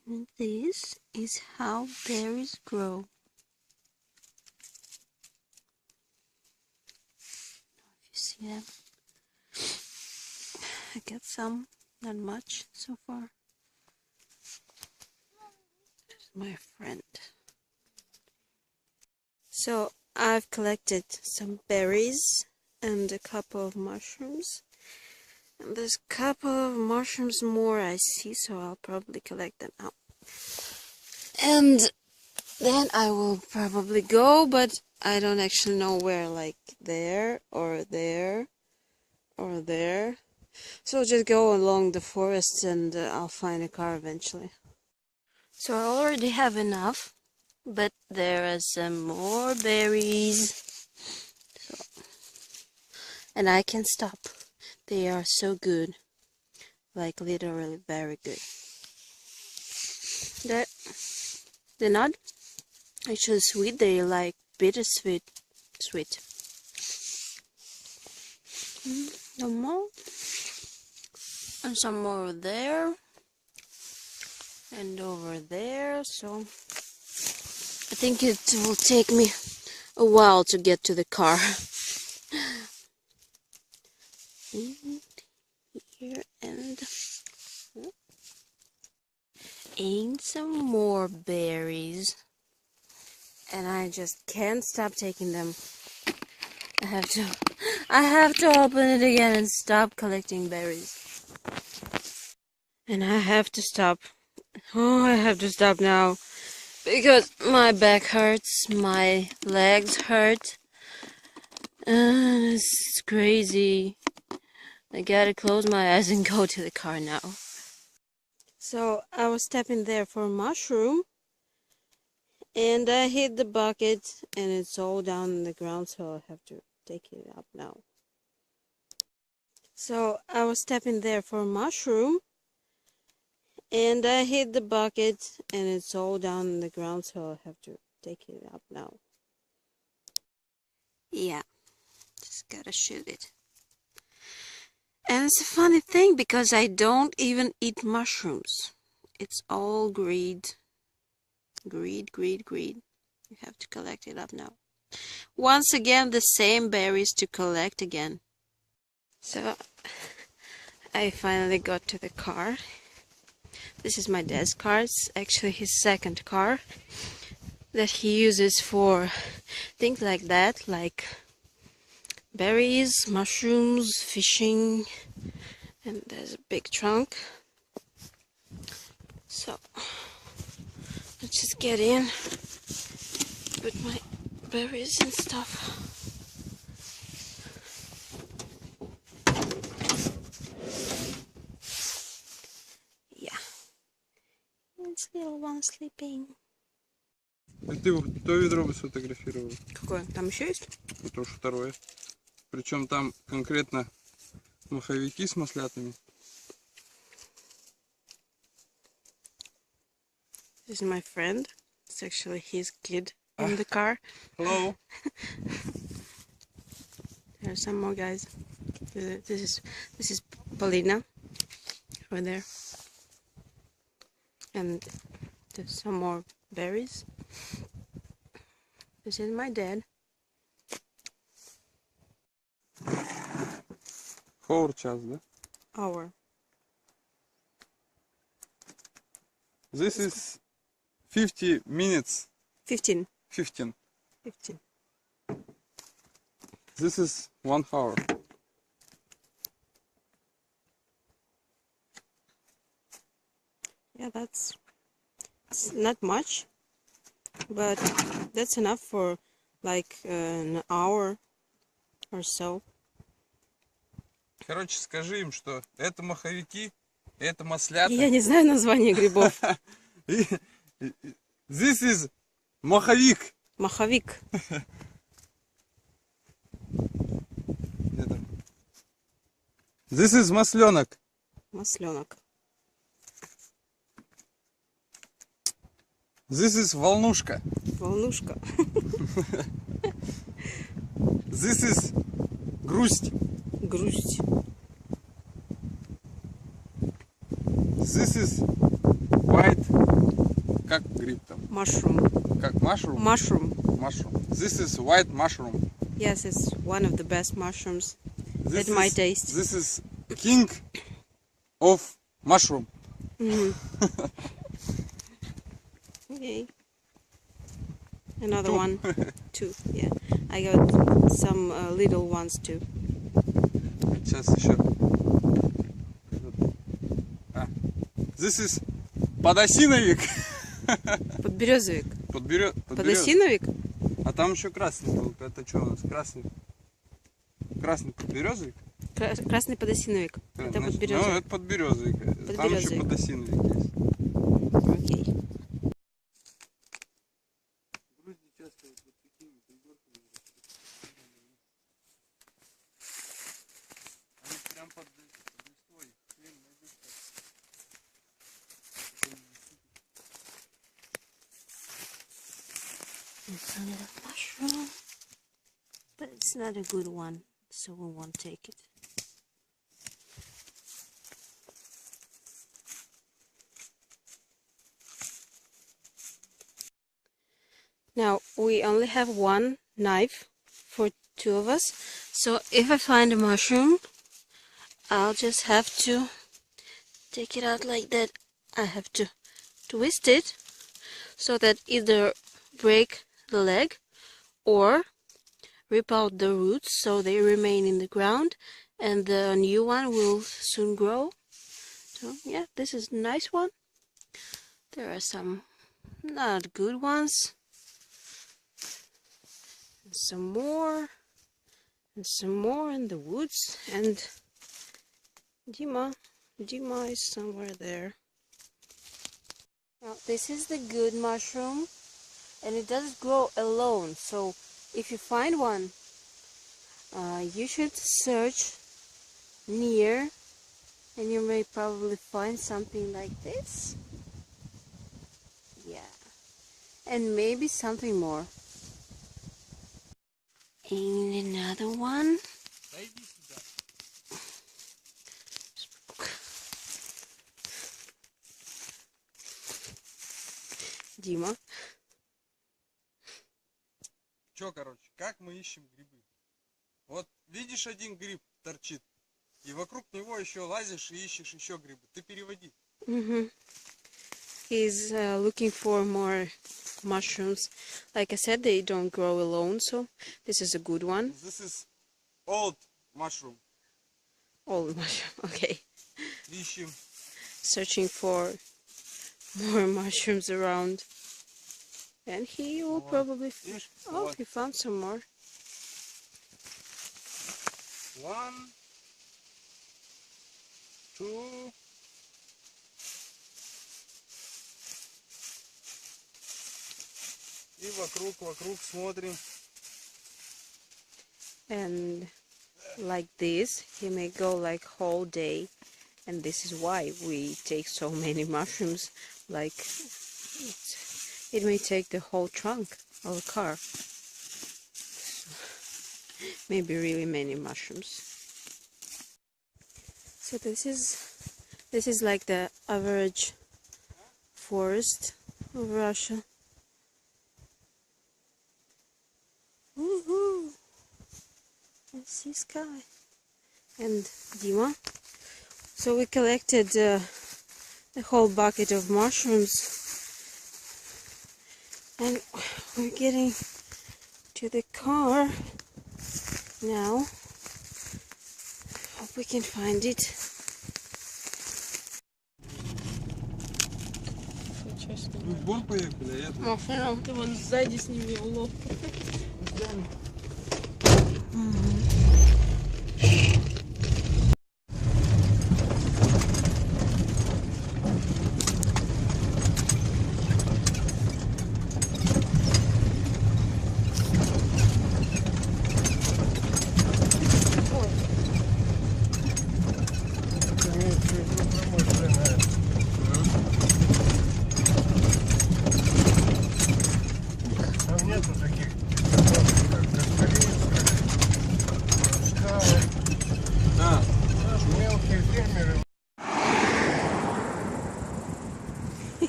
And this is how berries grow. If you see them, I got some, not much so far. There's my friend. So I've collected some berries and a couple of mushrooms. And there's a couple of mushrooms more I see, so I'll probably collect them out. And then I will probably go, but I don't actually know where, like there or there or there. So I'll just go along the forest and I'll find a car eventually. So I already have enough, but there are some more berries. So, and I can stop. They are so good, like literally very good. They're not actually sweet, they like bittersweet, sweet. No more, and some more over there, and over there. So I think it will take me a while to get to the car. Here and some more berries, and I just can't stop taking them. I have to open it again and stop collecting berries. And I have to stop. Oh, I have to stop now because my back hurts, my legs hurt. It's crazy. I gotta close my eyes and go to the car now. So I was stepping there for a mushroom, and I hit the bucket, and it's all down on the ground, so I have to take it up now. So I was stepping there for a mushroom, and I hit the bucket, and it's all down on the ground, so I have to take it up now. Yeah, just gotta shoot it. And it's a funny thing because I don't even eat mushrooms. It's all greed. Greed, greed, greed. You have to collect it up now. Once again, the same berries to collect again. So I finally got to the car. This is my dad's car. It's actually his second car that he uses for things like that, like berries, mushrooms, fishing, and there's a big trunk. So let's just get in, put my berries and stuff. Yeah, it's little one sleeping. А ты то ведро бы сфотографировал? Какое? Там еще есть? Это уж второе. Причем там конкретно маховики с маслятами. This is my friend. It's actually his kid in the car. Hello. There's some more guys. This is Polina over there, and there's some more berries. This is my dad. Hour час, да? Hour. This is 50 minutes. 15. 15. 15. This is 1 hour. Yeah, it's not much, but that's enough for like an hour or so. Короче, скажи им, что это маховики, это маслята. Я не знаю название грибов. This is маховик. Маховик. This is масленок. Масленок. This is волнушка. Волнушка. This is грусть. Грусть. This is white. Как гриб там? Mushroom. Как mushroom? Mushroom. Mushroom. This is white mushroom. Yes, it's one of the best mushrooms This at my is, taste. This is king of mushroom. Okay. Another one. Two. Yeah. I got some little ones too. Сейчас еще. This is подосиновик. Подберезовик. Подосиновик. Подосиновик? А там еще красный был. Это что у нас? Красный подберезовик? Красный подосиновик. Это Значит, подберезовик. ну, это подберезовик. Там еще подосиновик есть. Окей. Они прям под листвой. It's another mushroom, but it's not a good one, so we won't take it. Now we only have one knife for two of us, so if I find a mushroom, I'll just have to take it out like that. I have to twist it so that either break the leg or rip out the roots so they remain in the ground and the new one will soon grow. So yeah, this is a nice one. There are some not good ones, and some more in the woods, and Dima is somewhere there. Now this is the good mushroom, and it doesn't grow alone, so if you find one, you should search near, and you may probably find something like this. Yeah, and maybe something more. And another one. Дима. Чё, короче, как мы ищем грибы? Вот видишь, один гриб торчит, и вокруг него еще лазишь и ищешь еще грибы. Ты переводи. He's looking for more mushrooms. Like I said, they don't grow alone, so this is a good one. This is old mushroom. Old mushroom, okay. Ищем. Searching for more mushrooms around. And he will probably... Oh, he found some more. One, two, и вокруг смотрим. And like this, he may go like whole day. And this is why we take so many mushrooms. Like, it may take the whole trunk of a car. Maybe really many mushrooms. So this is like the average forest of Russia. Woohoo! I see sky. And Dima. So we collected a whole bucket of mushrooms. And we're getting to the car now. Hope we can find it. Мы в Бон поехали, а это? Машина, ты вон сзади с ними улов.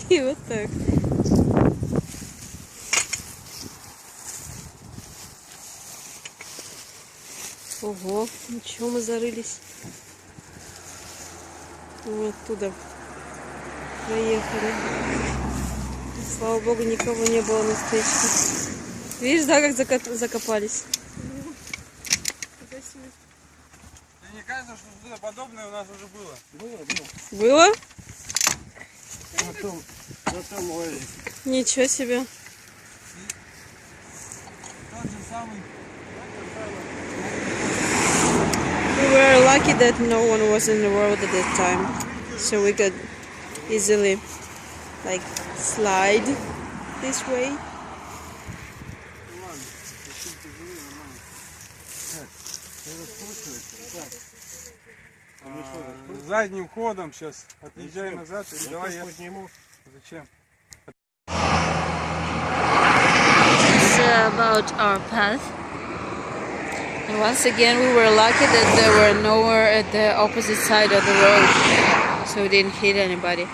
И вот так. Ого, ничего, мы зарылись. Мы оттуда проехали. Слава богу, никого не было на встречке. Видишь, да, как закопались? Тебе не кажется, что что-то подобное у нас уже было? Было? На том озере. Ничего себе. Тот же самый. We were lucky that no one was in the road at that time, so we could easily like slide this way. Задним ходом сейчас отъезжай назад и давай я подниму. Зачем? This is about our path. And once again, we were lucky that there were nowhere at the opposite side of the road, so we didn't hit anybody.